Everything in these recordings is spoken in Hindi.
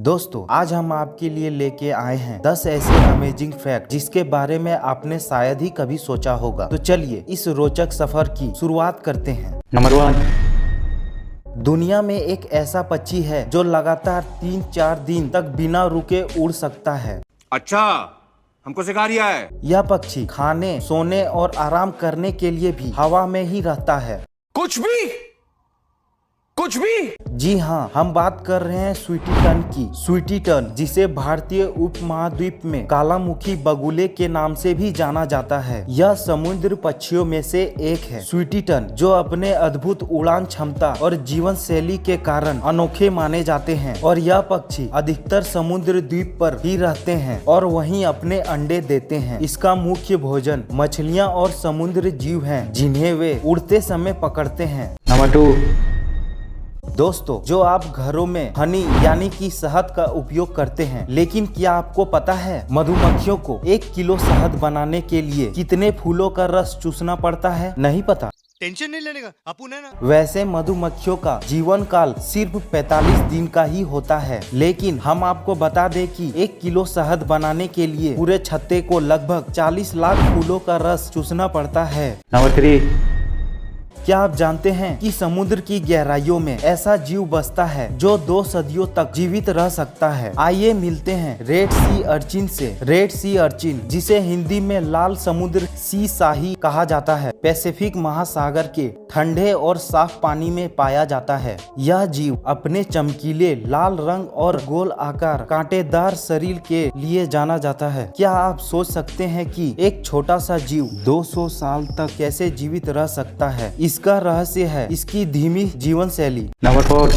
दोस्तों आज हम आपके लिए लेके आए हैं 10 ऐसे अमेजिंग फैक्ट जिसके बारे में आपने शायद ही कभी सोचा होगा। तो चलिए इस रोचक सफर की शुरुआत करते हैं। नंबर 1। दुनिया में एक ऐसा पक्षी है जो लगातार 3-4 दिन तक बिना रुके उड़ सकता है। अच्छा, हमको सिखा रिया है। यह पक्षी खाने, सोने और आराम करने के लिए भी हवा में ही रहता है। कुछ भी। जी हाँ, हम बात कर रहे हैं स्वीटी टर्न की। स्वीटी टर्न जिसे भारतीय उपमहाद्वीप में कालामुखी बगुले के नाम से भी जाना जाता है, यह समुद्र पक्षियों में से एक है। स्वीटी टर्न जो अपने अद्भुत उड़ान क्षमता और जीवन शैली के कारण अनोखे माने जाते हैं और यह पक्षी अधिकतर समुद्र द्वीप पर ही रहते हैं और वहीं अपने अंडे देते हैं। इसका मुख्य भोजन मछलियाँ और समुद्र जीव हैं जिन्हें वे उड़ते समय पकड़ते हैं। नंबर 2। दोस्तों जो आप घरों में हनी यानी कि शहद का उपयोग करते हैं, लेकिन क्या आपको पता है मधुमक्खियों को 1 किलो शहद बनाने के लिए कितने फूलों का रस चूसना पड़ता है? नहीं पता? टेंशन नहीं लेने का, अपुन है ना। वैसे मधुमक्खियों का जीवन काल सिर्फ 45 दिन का ही होता है, लेकिन हम आपको बता दें कि 1 किलो शहद बनाने के लिए पूरे छत्ते को लगभग 40 लाख फूलों का रस चूसना पड़ता है। नंबर 3। क्या आप जानते हैं कि समुद्र की गहराइयों में ऐसा जीव बसता है जो 2 सदियों तक जीवित रह सकता है? आइए मिलते हैं रेड सी अर्चिन से। रेड सी अर्चिन जिसे हिंदी में लाल समुद्र सी शाही कहा जाता है, पैसिफिक महासागर के ठंडे और साफ पानी में पाया जाता है। यह जीव अपने चमकीले लाल रंग और गोल आकार कांटेदार शरीर के लिए जाना जाता है। क्या आप सोच सकते हैं कि एक छोटा सा जीव 200 साल तक कैसे जीवित रह सकता है? इसका रहस्य है इसकी धीमी जीवन शैली। नंबर 4।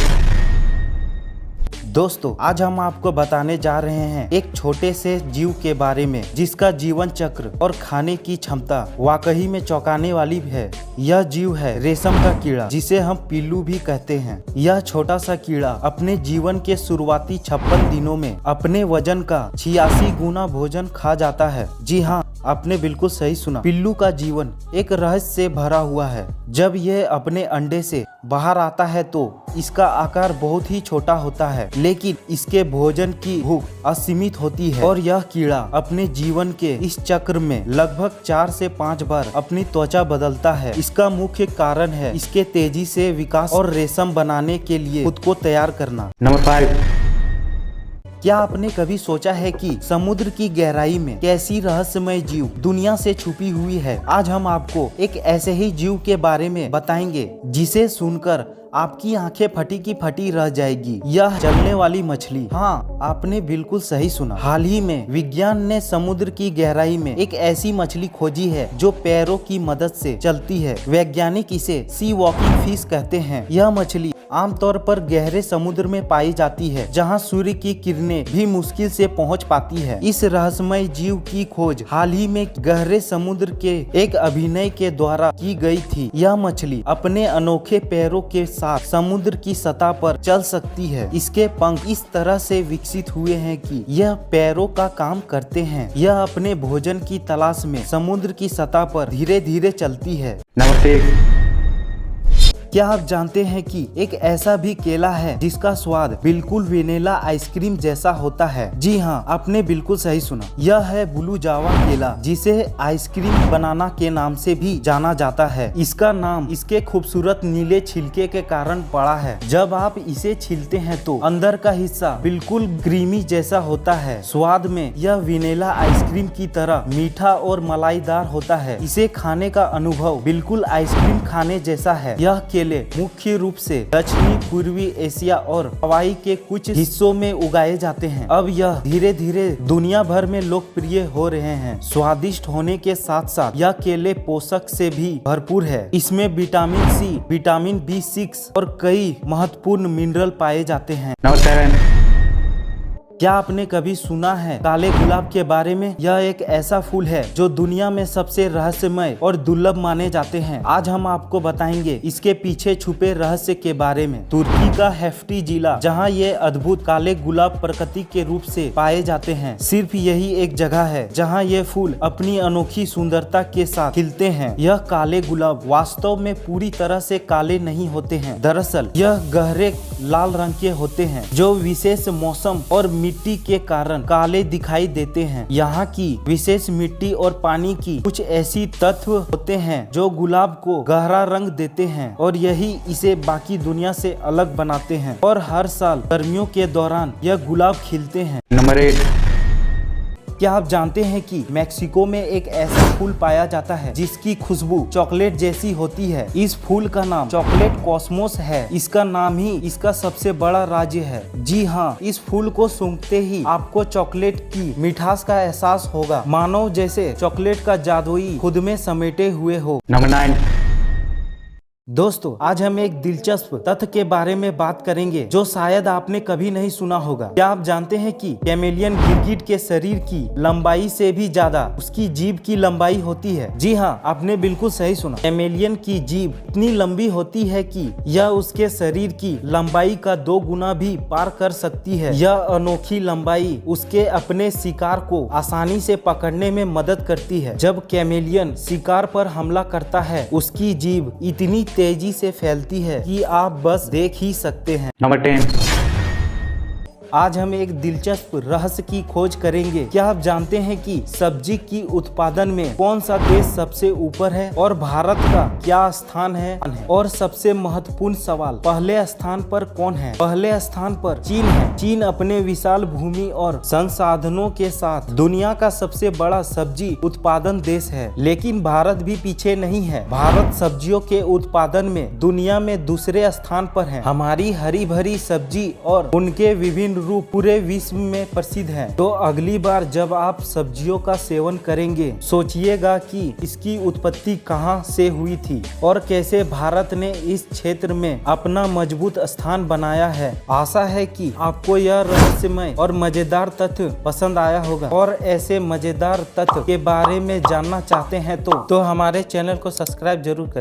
दोस्तों आज हम आपको बताने जा रहे हैं एक छोटे से जीव के बारे में जिसका जीवन चक्र और खाने की क्षमता वाकई में चौंकाने वाली है। यह जीव है रेशम का कीड़ा, जिसे हम पिल्लू भी कहते हैं। यह छोटा सा कीड़ा अपने जीवन के शुरुआती 56 दिनों में अपने वजन का 86 गुना भोजन खा जाता है। जी हाँ, आपने बिल्कुल सही सुना। पिल्लू का जीवन एक रहस्य से भरा हुआ है। जब यह अपने अंडे से बाहर आता है तो इसका आकार बहुत ही छोटा होता है, लेकिन इसके भोजन की भूख असीमित होती है और यह कीड़ा अपने जीवन के इस चक्र में लगभग 4 से 5 बार अपनी त्वचा बदलता है। इसका मुख्य कारण है इसके तेजी से विकास और रेशम बनाने के लिए खुद को तैयार करना। नंबर 5। क्या आपने कभी सोचा है कि समुद्र की गहराई में कैसी रहस्यमय जीव दुनिया से छुपी हुई है? आज हम आपको एक ऐसे ही जीव के बारे में बताएंगे जिसे सुनकर आपकी आंखें फटी की फटी रह जाएगी। यह चलने वाली मछली। हाँ, आपने बिल्कुल सही सुना। हाल ही में विज्ञान ने समुद्र की गहराई में एक ऐसी मछली खोजी है जो पैरों की मदद से चलती है। वैज्ञानिक इसे सी वॉकिंग फिश कहते हैं। यह मछली आमतौर पर गहरे समुद्र में पाई जाती है, जहां सूर्य की किरणें भी मुश्किल से पहुंच पाती है। इस रहस्यमय जीव की खोज हाल ही में गहरे समुद्र के एक अभिनय के द्वारा की गई थी। यह मछली अपने अनोखे पैरों के साथ समुद्र की सतह पर चल सकती है। इसके पंख इस तरह से विकसित हुए हैं कि यह पैरों का काम करते हैं। यह अपने भोजन की तलाश में समुद्र की सतह पर धीरे धीरे चलती है। नंबर 6। क्या आप जानते हैं कि एक ऐसा भी केला है जिसका स्वाद बिल्कुल वेनिला आइसक्रीम जैसा होता है? जी हाँ, आपने बिल्कुल सही सुना। यह है ब्लू जावा केला, जिसे आइसक्रीम बनाना के नाम से भी जाना जाता है। इसका नाम इसके खूबसूरत नीले छिलके के कारण पड़ा है। जब आप इसे छीलते हैं तो अंदर का हिस्सा बिल्कुल क्रीमी जैसा होता है। स्वाद में यह वेनिला आइसक्रीम की तरह मीठा और मलाईदार होता है। इसे खाने का अनुभव बिल्कुल आइसक्रीम खाने जैसा है। यह केले मुख्य रूप से दक्षिणी पूर्वी एशिया और हवाई के कुछ हिस्सों में उगाए जाते हैं। अब यह धीरे धीरे दुनिया भर में लोकप्रिय हो रहे हैं। स्वादिष्ट होने के साथ साथ यह केले पोषक से भी भरपूर है। इसमें विटामिन सी, विटामिन B6 और कई महत्वपूर्ण मिनरल पाए जाते हैं। नंबर 7। क्या आपने कभी सुना है काले गुलाब के बारे में? यह एक ऐसा फूल है जो दुनिया में सबसे रहस्यमय और दुर्लभ माने जाते हैं। आज हम आपको बताएंगे इसके पीछे छुपे रहस्य के बारे में। तुर्की का हेफ्टी जिला जहां ये अद्भुत काले गुलाब प्रकृति के रूप से पाए जाते हैं। सिर्फ यही एक जगह है जहां ये फूल अपनी अनोखी सुंदरता के साथ खिलते हैं। यह काले गुलाब वास्तव में पूरी तरह से काले नहीं होते हैं। दरअसल यह गहरे लाल रंग के होते हैं जो विशेष मौसम और मिट्टी के कारण काले दिखाई देते हैं। यहाँ की विशेष मिट्टी और पानी की कुछ ऐसी तत्व होते हैं जो गुलाब को गहरा रंग देते हैं और यही इसे बाकी दुनिया से अलग बनाते हैं। और हर साल गर्मियों के दौरान यह गुलाब खिलते हैं। नंबर 8। क्या आप जानते हैं कि मेक्सिको में एक ऐसा फूल पाया जाता है जिसकी खुशबू चॉकलेट जैसी होती है? इस फूल का नाम चॉकलेट कॉस्मोस है। इसका नाम ही इसका सबसे बड़ा राज्य है। जी हाँ, इस फूल को सूंघते ही आपको चॉकलेट की मिठास का एहसास होगा, मानो जैसे चॉकलेट का जादुई खुद में समेटे हुए हो। नंबर 9। दोस्तों, आज हम एक दिलचस्प तथ्य के बारे में बात करेंगे जो शायद आपने कभी नहीं सुना होगा। क्या आप जानते हैं कि कैमेलियन गिरगिट के शरीर की लंबाई से भी ज्यादा उसकी जीभ की लंबाई होती है? जी हाँ, आपने बिल्कुल सही सुना। कैमेलियन की जीभ इतनी लंबी होती है कि यह उसके शरीर की लंबाई का 2 गुना भी पार कर सकती है। यह अनोखी लंबाई उसके अपने शिकार को आसानी से पकड़ने में मदद करती है। जब कैमेलियन शिकार पर हमला करता है, उसकी जीभ इतनी तेजी से फैलती है कि आप बस देख ही सकते हैं। नंबर 10। आज हम एक दिलचस्प रहस्य की खोज करेंगे। क्या आप जानते हैं कि सब्जी की उत्पादन में कौन सा देश सबसे ऊपर है और भारत का क्या स्थान है? और सबसे महत्वपूर्ण सवाल, पहले स्थान पर कौन है? पहले स्थान पर चीन है। चीन अपने विशाल भूमि और संसाधनों के साथ दुनिया का सबसे बड़ा सब्जी उत्पादन देश है। लेकिन भारत भी पीछे नहीं है। भारत सब्जियों के उत्पादन में दुनिया में दूसरे स्थान पर है। हमारी हरी भरी सब्जी और उनके विभिन्न रूप पूरे विश्व में प्रसिद्ध है। तो अगली बार जब आप सब्जियों का सेवन करेंगे, सोचिएगा कि इसकी उत्पत्ति कहां से हुई थी और कैसे भारत ने इस क्षेत्र में अपना मजबूत स्थान बनाया है। आशा है कि आपको यह रहस्यमय और मजेदार तथ्य पसंद आया होगा। और ऐसे मजेदार तथ्य के बारे में जानना चाहते हैं तो हमारे चैनल को सब्सक्राइब जरूर करें।